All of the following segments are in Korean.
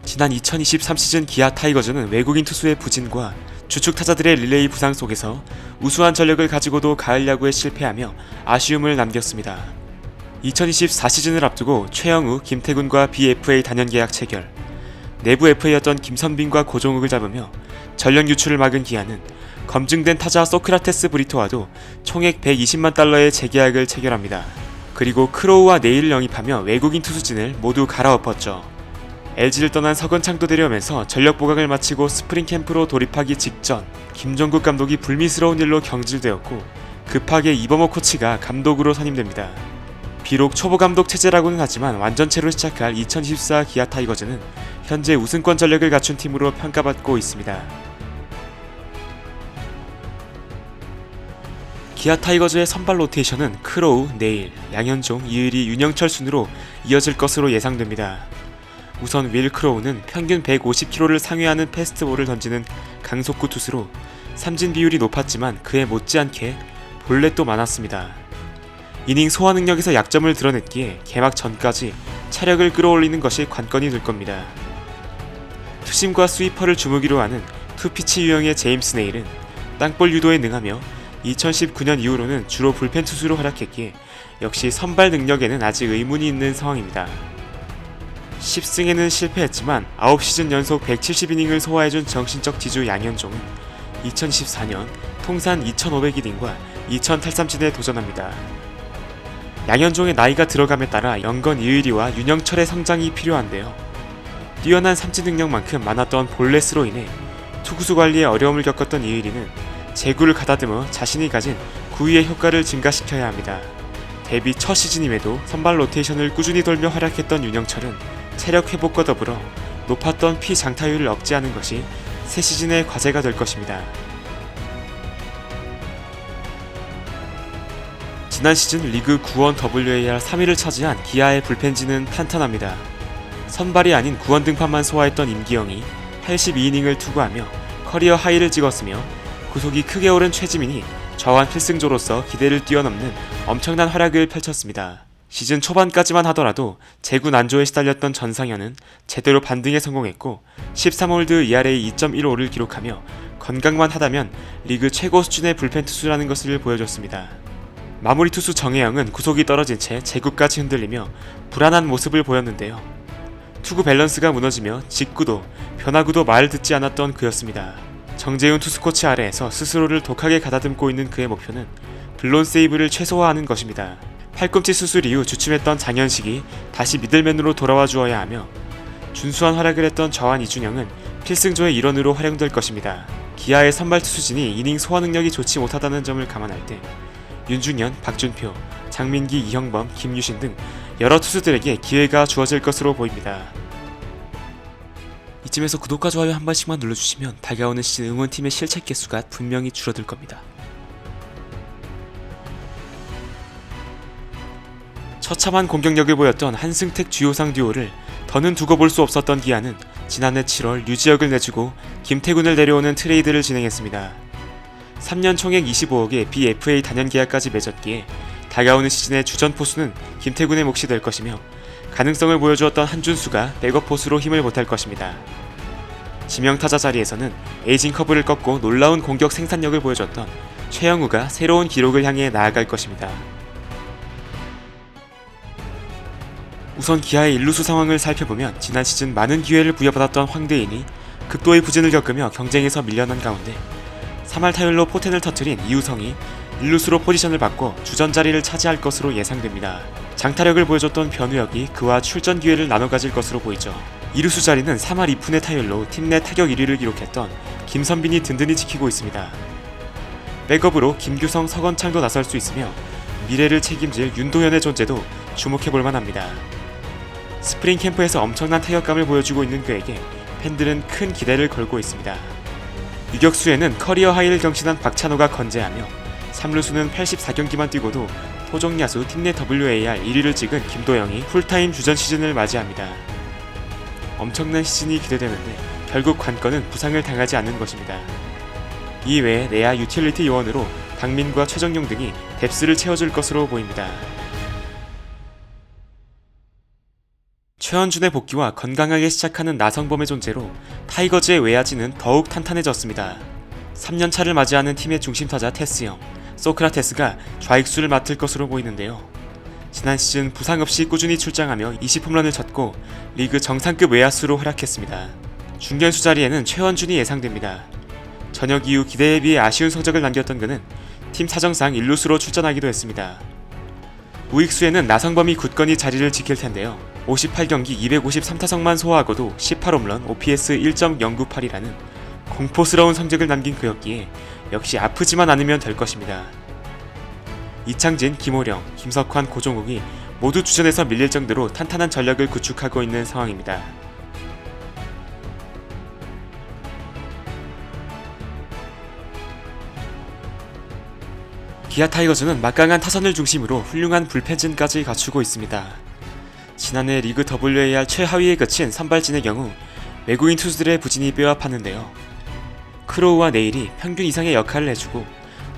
지난 2023 시즌 기아 타이거즈는 외국인 투수의 부진과 주축 타자들의 릴레이 부상 속에서 우수한 전력을 가지고도 가을 야구에 실패하며 아쉬움을 남겼습니다. 2024 시즌을 앞두고 최영우, 김태군과 BFA 단연 계약 체결, 내부 FA였던 김선빈과 고종욱을 잡으며 전력 유출을 막은 기아는 검증된 타자 소크라테스 브리토와도 총액 120만 달러의 재계약을 체결합니다. 그리고 크로우와 네일을 영입하며 외국인 투수진을 모두 갈아엎었죠. LG를 떠난 서건창도 데려오면서 전력 보강을 마치고 스프링 캠프로 돌입하기 직전 김종국 감독이 불미스러운 일로 경질되었고 급하게 이범호 코치가 감독으로 선임됩니다. 비록 초보 감독 체제라고는 하지만 완전체로 시작할 2024 기아 타이거즈는 현재 우승권 전력을 갖춘 팀으로 평가받고 있습니다. 기아 타이거즈의 선발 로테이션은 크로우, 네일, 양현종, 이의리, 윤영철 순으로 이어질 것으로 예상됩니다. 우선 윌 크로우는 평균 150km를 상회하는 패스트볼을 던지는 강속구 투수로 삼진 비율이 높았지만 그에 못지않게 볼넷도 많았습니다. 이닝 소화 능력에서 약점을 드러냈기에 개막 전까지 차력을 끌어올리는 것이 관건이 될 겁니다. 투심과 스위퍼를 주무기로 하는 투피치 유형의 제임스 네일은 땅볼 유도에 능하며 2019년 이후로는 주로 불펜 투수로 활약했기에 역시 선발 능력에는 아직 의문이 있는 상황입니다. 10승에는 실패했지만 9시즌 연속 170이닝을 소화해준 정신적 지주 양현종은 2024년 통산 2500이닝과 2000 탈삼진에 도전합니다. 양현종의 나이가 들어감에 따라 영건 이의리와 윤영철의 성장이 필요한데요. 뛰어난 삼진 능력만큼 많았던 볼넷으로 인해 투구수 관리에 어려움을 겪었던 이의리는 제구를 가다듬어 자신이 가진 구위의 효과를 증가시켜야 합니다. 데뷔 첫 시즌임에도 선발 로테이션을 꾸준히 돌며 활약했던 윤영철은 체력 회복과 더불어 높았던 피 장타율을 억제하는 것이 새 시즌의 과제가 될 것입니다. 지난 시즌 리그 구원 WAR 3위를 차지한 기아의 불펜진은 탄탄합니다. 선발이 아닌 구원 등판만 소화했던 임기영이 82이닝을 투구하며 커리어 하이를 찍었으며 구속이 크게 오른 최지민이 좌완 필승조로서 기대를 뛰어넘는 엄청난 활약을 펼쳤습니다. 시즌 초반까지만 하더라도 제구 난조에 시달렸던 전상현은 제대로 반등에 성공했고 13홀드 ERA 2.15를 기록하며 건강만 하다면 리그 최고 수준의 불펜 투수라는 것을 보여줬습니다. 마무리 투수 정혜영은 구속이 떨어진 채 제구까지 흔들리며 불안한 모습을 보였는데요. 투구 밸런스가 무너지며 직구도 변화구도 말 듣지 않았던 그였습니다. 정재훈 투수 코치 아래에서 스스로를 독하게 가다듬고 있는 그의 목표는 블론 세이브를 최소화하는 것입니다. 팔꿈치 수술 이후 주춤했던 장현식이 다시 미들맨으로 돌아와 주어야 하며 준수한 활약을 했던 좌완 이준영은 필승조의 일원으로 활용될 것입니다. 기아의 선발 투수진이 이닝 소화 능력이 좋지 못하다는 점을 감안할 때 윤중현, 박준표, 장민기, 이형범, 김유신 등 여러 투수들에게 기회가 주어질 것으로 보입니다. 이쯤에서 구독과 좋아요 한 번씩만 눌러주시면 다가오는 시즌 응원팀의 실책 개수가 분명히 줄어들 겁니다. 처참한 공격력을 보였던 한승택 주요상 듀오를 더는 두고 볼 수 없었던 기아는 지난해 7월 류지혁을 내주고 김태군을 내려오는 트레이드를 진행했습니다. 3년 총액 25억의 BFA 단연 계약까지 맺었기에 다가오는 시즌의 주전 포수는 김태군의 몫이 될 것이며 가능성을 보여주었던 한준수가 백업 포수로 힘을 보탤 것입니다. 지명타자 자리에서는 에이징 커브를 꺾고 놀라운 공격 생산력을 보여줬던 최영우가 새로운 기록을 향해 나아갈 것입니다. 우선 기아의 일루수 상황을 살펴보면 지난 시즌 많은 기회를 부여받았던 황대인이 극도의 부진을 겪으며 경쟁에서 밀려난 가운데 3할 타율로 포텐을 터뜨린 이우성이 일루수로 포지션을 바꿔 주전 자리를 차지할 것으로 예상됩니다. 장타력을 보여줬던 변우혁이 그와 출전 기회를 나눠 가질 것으로 보이죠. 이루수 자리는 3할 2푼의 타율로 팀 내 타격 1위를 기록했던 김선빈이 든든히 지키고 있습니다. 백업으로 김규성, 서건창도 나설 수 있으며 미래를 책임질 윤도현의 존재도 주목해볼 만합니다. 스프링 캠프에서 엄청난 타격감을 보여주고 있는 그에게 팬들은 큰 기대를 걸고 있습니다. 유격수에는 커리어 하이를 경신한 박찬호가 건재하며 3루수는 84경기만 뛰고도 토종야수 팀 내 WAR 1위를 찍은 김도영이 풀타임 주전 시즌을 맞이합니다. 엄청난 시즌이 기대되는데 결국 관건은 부상을 당하지 않는 것입니다. 이외에 내야 유틸리티 요원으로 박민과 최정용 등이 뎁스를 채워줄 것으로 보입니다. 최원준의 복귀와 건강하게 시작하는 나성범의 존재로 타이거즈의 외야진은 더욱 탄탄해졌습니다. 3년차를 맞이하는 팀의 중심타자 테스형, 소크라테스가 좌익수를 맡을 것으로 보이는데요. 지난 시즌 부상 없이 꾸준히 출장하며 20홈런을 쳤고 리그 정상급 외야수로 활약했습니다. 중견수 자리에는 최원준이 예상됩니다. 전역 이후 기대에 비해 아쉬운 성적을 남겼던 그는 팀 사정상 1루수로 출전하기도 했습니다. 우익수에는 나성범이 굳건히 자리를 지킬 텐데요. 58경기 253타석만 소화하고도 18홈런, OPS 1.098이라는 공포스러운 성적을 남긴 그였기에 역시 아프지만 않으면 될 것입니다. 이창진, 김호령, 김석환, 고종욱이 모두 주전에서 밀릴 정도로 탄탄한 전력을 구축하고 있는 상황입니다. 기아 타이거즈는 막강한 타선을 중심으로 훌륭한 불펜진까지 갖추고 있습니다. 지난해 리그 WAR 최하위에 그친 선발진의 경우 외국인 투수들의 부진이 뼈아팠는데요. 크로우와 네일이 평균 이상의 역할을 해주고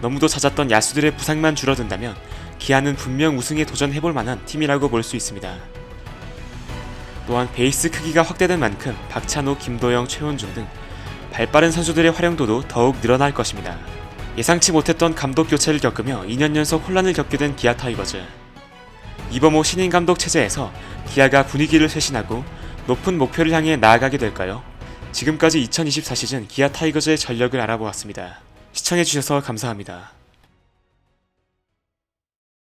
너무도 잦았던 야수들의 부상만 줄어든다면 기아는 분명 우승에 도전해볼 만한 팀이라고 볼 수 있습니다. 또한 베이스 크기가 확대된 만큼 박찬호, 김도영, 최원준 등 발빠른 선수들의 활용도도 더욱 늘어날 것입니다. 예상치 못했던 감독 교체를 겪으며 2년 연속 혼란을 겪게 된 기아 타이거즈. 이범호 신인 감독 체제에서 기아가 분위기를 쇄신하고 높은 목표를 향해 나아가게 될까요? 지금까지 2024 시즌 기아 타이거즈의 전력을 알아보았습니다. 시청해주셔서 감사합니다.